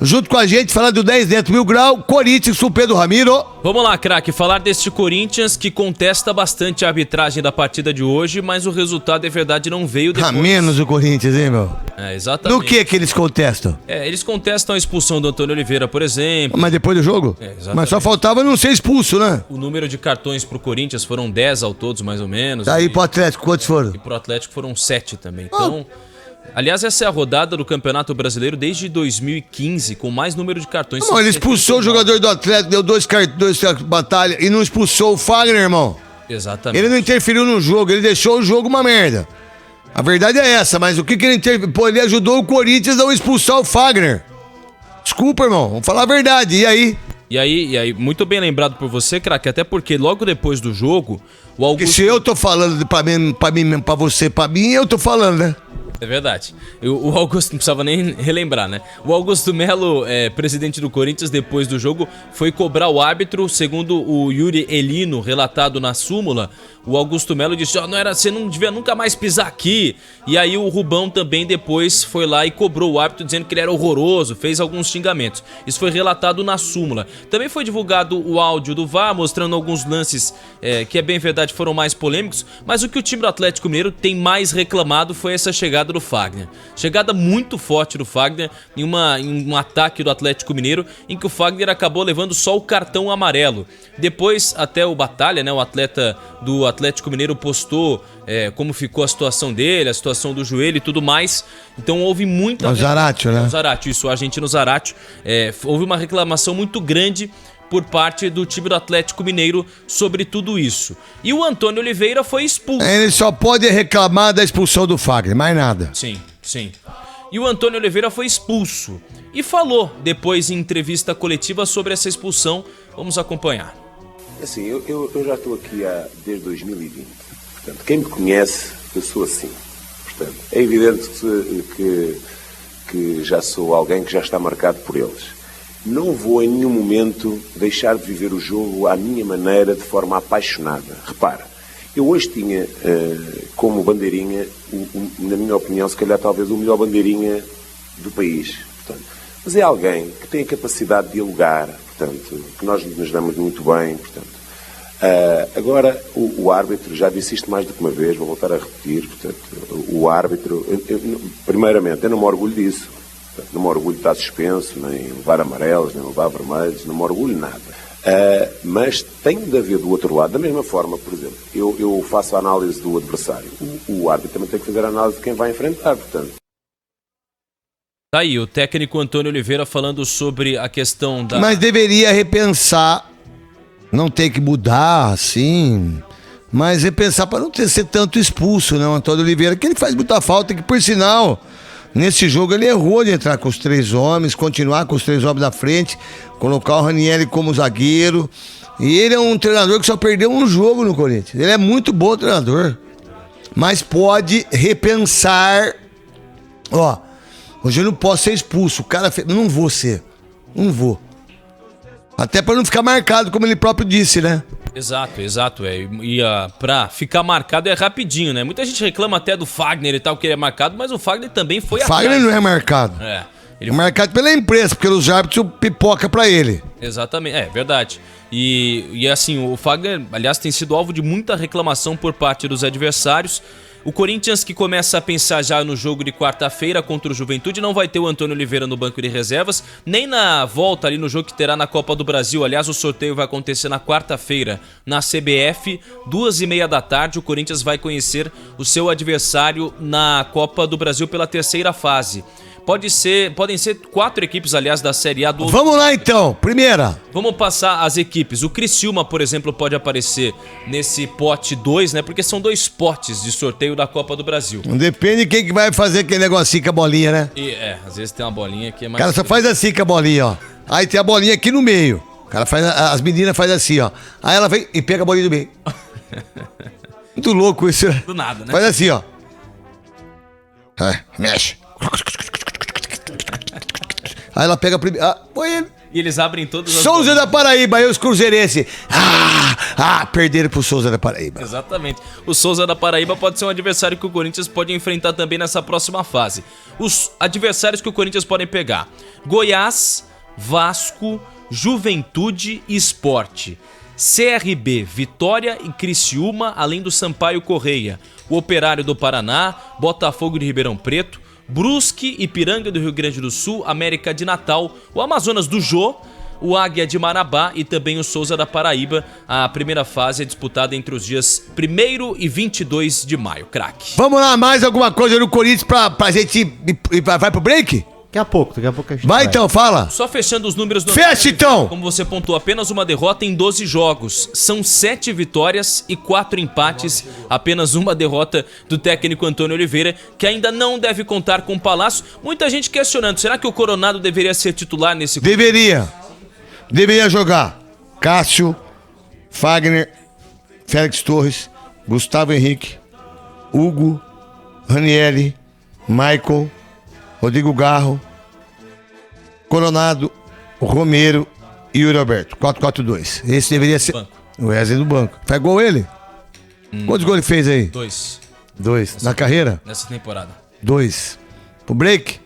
junto com a gente, falando do 10 dentro, Mil Grau, Corinthians, com Pedro Ramiro. Vamos lá, craque, falar deste Corinthians que contesta bastante a arbitragem da partida de hoje, mas o resultado, é verdade, não veio depois. A menos o Corinthians, hein, meu? Exatamente. No que eles contestam? Eles contestam a expulsão do Antônio Oliveira, por exemplo. Mas depois do jogo? Exatamente. Mas só faltava não ser expulso, né? O número de cartões pro Corinthians foram 10 ao todos, mais ou menos. Daí pro Atlético, quantos foram? E pro Atlético foram 7 também. Então, aliás, essa é a rodada do Campeonato Brasileiro desde 2015, com mais número de cartões. Não, ele expulsou o jogador do Atlético, deu dois batalha e não expulsou o Fagner, irmão. Exatamente. Ele não interferiu no jogo, ele deixou o jogo uma merda. A verdade é essa, mas o que ele interferiu? Pô, ele ajudou o Corinthians a não expulsar o Fagner. Desculpa, irmão, vamos falar a verdade, e aí? E aí, muito bem lembrado por você, craque, até porque logo depois do jogo, o Augusto... Porque se eu tô falando pra você, pra mim, eu tô falando, né? É verdade. O Augusto não precisava nem relembrar, né? O Augusto Melo, presidente do Corinthians, depois do jogo, foi cobrar o árbitro. Segundo o Yuri Elino, relatado na súmula, o Augusto Melo disse: você não devia nunca mais pisar aqui. E aí o Rubão também depois foi lá e cobrou o árbitro, dizendo que ele era horroroso, fez alguns xingamentos. Isso foi relatado na súmula. Também foi divulgado o áudio do VAR, mostrando alguns lances que, é bem verdade, foram mais polêmicos. Mas o que o time do Atlético Mineiro tem mais reclamado foi essa chegada do Fagner. Chegada muito forte do Fagner em um ataque do Atlético Mineiro, em que o Fagner acabou levando só o cartão amarelo. Depois, até o Batalha, né, o atleta do Atlético Mineiro, postou como ficou a situação dele, a situação do joelho e tudo mais. Então houve muita... O Zaratio, né? O Zaratio, isso, o argentino Zaratio. Houve uma reclamação muito grande por parte do time do Atlético Mineiro sobre tudo isso. E o Antônio Oliveira foi expulso. Ele só pode reclamar da expulsão do Fagner, mais nada. Sim. E o Antônio Oliveira foi expulso. E falou depois em entrevista coletiva sobre essa expulsão. Vamos acompanhar. Assim, eu já estou aqui desde 2020. Portanto, quem me conhece, eu sou assim. Portanto, é evidente que já sou alguém que já está marcado por eles. Não vou em nenhum momento deixar de viver o jogo à minha maneira, de forma apaixonada. Repara, eu hoje tinha como bandeirinha, na minha opinião, se calhar talvez o melhor bandeirinha do país. Portanto, mas é alguém que tem a capacidade de dialogar, portanto, que nós nos damos muito bem. Portanto, agora, o árbitro, já disse isto mais do que uma vez, vou voltar a repetir, portanto, o árbitro, primeiramente, eu não me orgulho disso. Não me orgulho de estar suspenso, nem levar amarelos, nem levar vermelhos, não me orgulho de nada. Mas tem de haver do outro lado, da mesma forma, por exemplo, eu faço a análise do adversário. O árbitro também tem que fazer a análise de quem vai enfrentar, portanto. Tá aí, o técnico Antônio Oliveira falando sobre a questão da... Mas deveria repensar, não tem que mudar, assim, mas repensar para não ser tanto expulso, né, o Antônio Oliveira, que ele faz muita falta, que por sinal... Nesse jogo ele errou de entrar com os 3 homens, continuar com os 3 homens na frente, colocar o Ranieri como zagueiro. E ele é um treinador que só perdeu um jogo no Corinthians. Ele é muito bom treinador. Mas pode repensar. Hoje eu não posso ser expulso. O cara fez... Não vou ser. Não vou. Até para não ficar marcado, como ele próprio disse, né? Exato. Pra ficar marcado é rapidinho, né? Muita gente reclama até do Fagner e tal, que ele é marcado, mas o Fagner também foi atrás. Fagner não é marcado. Ele é marcado pela imprensa, porque os árbitros pipoca pra ele. Exatamente, verdade. E assim, o Fagner, aliás, tem sido alvo de muita reclamação por parte dos adversários. O Corinthians, que começa a pensar já no jogo de quarta-feira contra o Juventude, não vai ter o Antônio Oliveira no banco de reservas, nem na volta ali no jogo que terá na Copa do Brasil. Aliás, o sorteio vai acontecer na quarta-feira na CBF, 2h30 da tarde. O Corinthians vai conhecer o seu adversário na Copa do Brasil pela terceira fase. Podem ser 4 equipes, aliás, da Série A do... Vamos lá, então. Primeira. Vamos passar as equipes. O Criciúma, por exemplo, pode aparecer nesse pote 2, né? Porque são 2 potes de sorteio da Copa do Brasil. Depende de quem que vai fazer aquele negocinho com a bolinha, né? Às vezes tem uma bolinha que é mais... O cara só faz assim com a bolinha, ó. Aí tem a bolinha aqui no meio. O cara faz... As meninas fazem assim, ó. Aí ela vem e pega a bolinha do meio. Muito louco isso. Do nada, né? Faz assim, ó. Mexe. Aí ela pega a primeira. Põe ele. E eles abrem todas as Souza bolinhas. da Paraíba, aí os cruzeirenses. Perderam pro Souza da Paraíba. Exatamente. O Souza da Paraíba pode ser um adversário que o Corinthians pode enfrentar também nessa próxima fase. Os adversários que o Corinthians podem pegar: Goiás, Vasco, Juventude e Sport. CRB, Vitória e Criciúma, além do Sampaio Correia. O Operário do Paraná, Botafogo de Ribeirão Preto, Brusque, Ipiranga do Rio Grande do Sul, América de Natal, o Amazonas do Jô, o Águia de Marabá e também o Souza da Paraíba. A primeira fase é disputada entre os dias 1º e 22 de maio. Craque. Vamos lá, mais alguma coisa no Corinthians pra gente vai pro break? Daqui a pouco a gente Vai então, fala. Só fechando os números do... Fecha então. Como você pontuou, apenas uma derrota em 12 jogos. São 7 vitórias e 4 empates. Apenas uma derrota do técnico Antônio Oliveira, que ainda não deve contar com o Palácio. Muita gente questionando, será que o Coronado deveria ser titular nesse... Deveria jogar Cássio, Fagner, Félix Torres, Gustavo Henrique, Hugo, Ranieri, Michael, Rodrigo Garro, Coronado, Romero e Yuri Alberto. 4-4-2. Esse deveria ser Banco. o Wesley do banco. Faz gol ele? Quantos gols ele fez aí? 2 2. Na carreira? nessa temporada. 2. Pro break?